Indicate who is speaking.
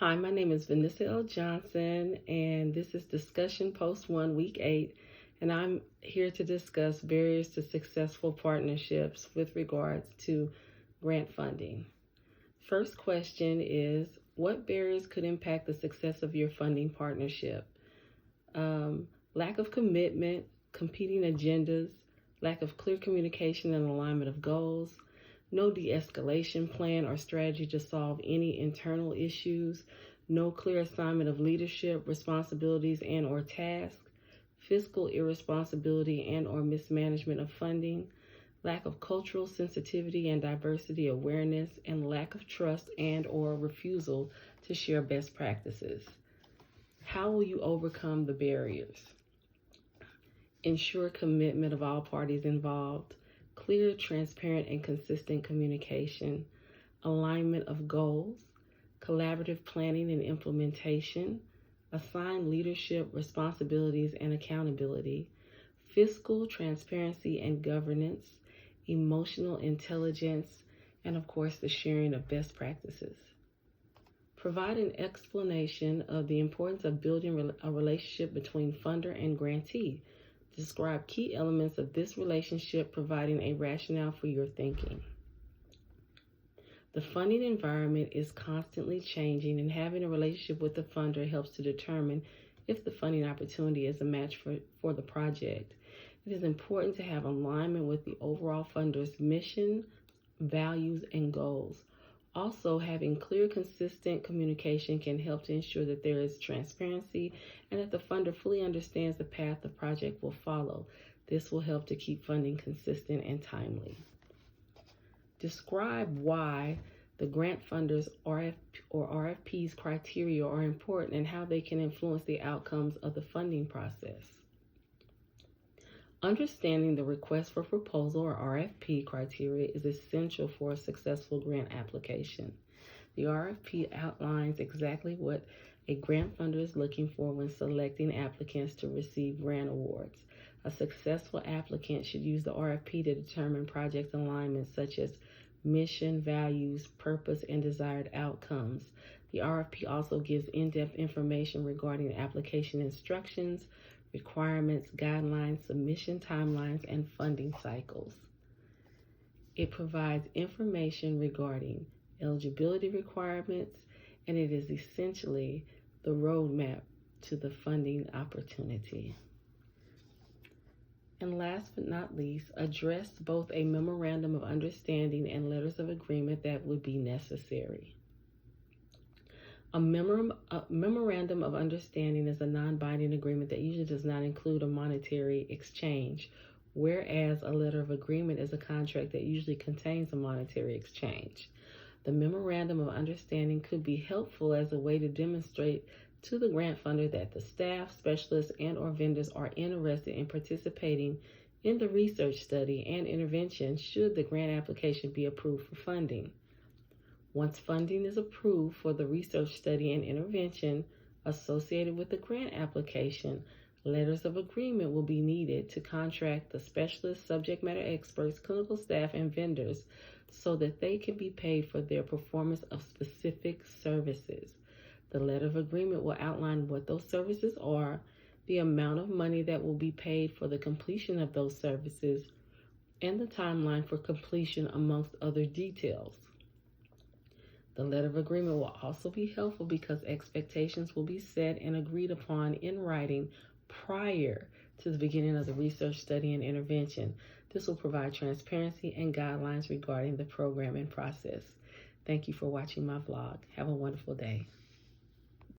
Speaker 1: Hi, my name is Vanessa L. Johnson, and this is Discussion Post 1, Week 8, and I'm here to discuss barriers to successful partnerships with regards to grant funding. First question is, what barriers could impact the success of your funding partnership? Lack of commitment, competing agendas, lack of clear communication and alignment of goals, no de-escalation plan or strategy to solve any internal issues, no clear assignment of leadership, responsibilities, and or tasks, fiscal irresponsibility and or mismanagement of funding, lack of cultural sensitivity and diversity awareness, and lack of trust and or refusal to share best practices. How will you overcome the barriers? Ensure commitment of all parties involved, clear, transparent, and consistent communication, alignment of goals, collaborative planning and implementation, assign leadership, responsibilities, and accountability, fiscal transparency and governance, emotional intelligence, and of course, the sharing of best practices. Provide an explanation of the importance of building a relationship between funder and grantee. Describe key elements of this relationship, providing a rationale for your thinking. The funding environment is constantly changing, and having a relationship with the funder helps to determine if the funding opportunity is a match for the project. It is important to have alignment with the overall funder's mission, values, and goals. Also, having clear, consistent communication can help to ensure that there is transparency and that the funder fully understands the path the project will follow. This will help to keep funding consistent and timely. Describe why the grant funder's RFP's criteria are important and how they can influence the outcomes of the funding process. Understanding the request for proposal or RFP criteria is essential for a successful grant application. The RFP outlines exactly what a grant funder is looking for when selecting applicants to receive grant awards. A successful applicant should use the RFP to determine project alignment such as mission, values, purpose, and desired outcomes. The RFP also gives in-depth information regarding application instructions, requirements, guidelines, submission timelines, and funding cycles. It provides information regarding eligibility requirements, and it is essentially the roadmap to the funding opportunity. And last but not least, address both a memorandum of understanding and letters of agreement that would be necessary. A memorandum of understanding is a non-binding agreement that usually does not include a monetary exchange, whereas a letter of agreement is a contract that usually contains a monetary exchange. The memorandum of understanding could be helpful as a way to demonstrate to the grant funder that the staff, specialists, and or vendors are interested in participating in the research study and intervention should the grant application be approved for funding. Once funding is approved for the research study and intervention associated with the grant application, letters of agreement will be needed to contract the specialists, subject matter experts, clinical staff, and vendors so that they can be paid for their performance of specific services. The letter of agreement will outline what those services are, the amount of money that will be paid for the completion of those services, and the timeline for completion, amongst other details. The letter of agreement will also be helpful because expectations will be set and agreed upon in writing prior to the beginning of the research study and intervention. This will provide transparency and guidelines regarding the program and process. Thank you for watching my vlog. Have a wonderful day.